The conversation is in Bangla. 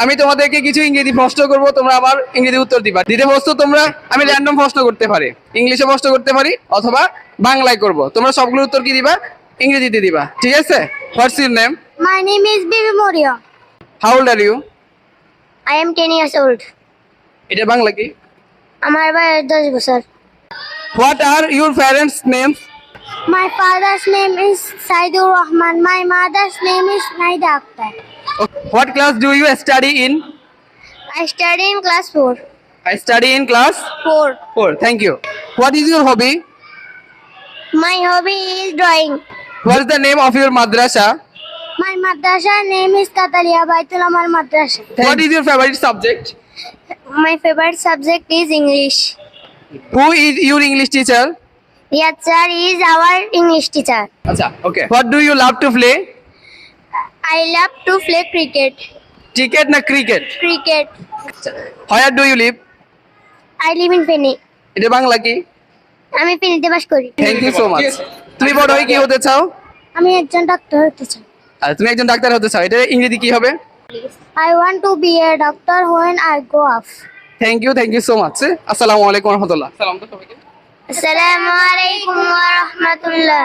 আমি তোমাদেরকে কিছু ইংরেজি প্রশ্ন করব, তোমরা আবার ইংরেজি উত্তর দিবা। দ্বিতীয় প্রশ্ন তোমরা আমি র্যান্ডম প্রশ্ন করতে পারি, ইংলিশে প্রশ্ন করতে পারি অথবা বাংলায় করব। তোমরা সবগুলোর উত্তর কি দিবা? ইংরেজিতে দিবা, ঠিক আছে? What's your name? My name is Bibi Moria. How old are you? I am 10 years old. এটা বাংলা কি? আমার বয়স 10 বছর। What are your parents names? My father's name is Saidur Rahman. My mother's name is Naida Akhtar. What class do you study in? I study in class 4. I study in class 4. 4. Thank you. What is your hobby? My hobby is drawing. What is the name of your madrasa? My madrasa name is Tatalia Baitul Amal Madrasa. What is your favourite subject? My favorite subject is English. Who is your English teacher? Riyad sir is our English teacher. আচ্ছা, okay. What do you love to play? I love to play cricket. Cricket না cricket? Cricket. Where do you live? I live in Feni. এটা বাংলা কি? আমি ফেনীতে বাস করি। Thank you so much. তুমি বড় হয়ে কি হতে চাও? আমি একজন ডাক্তার হতে চাই। আর তুমি একজন ডাক্তার হতে চাও, এটা ইংরেজি কি হবে? I want to be a doctor when I grow up. Thank you so much. আসসালামু আলাইকুম রহমতুল্লাহ। সালাম তো সবাইকে। Assalamu alaikum wa rahmatullah.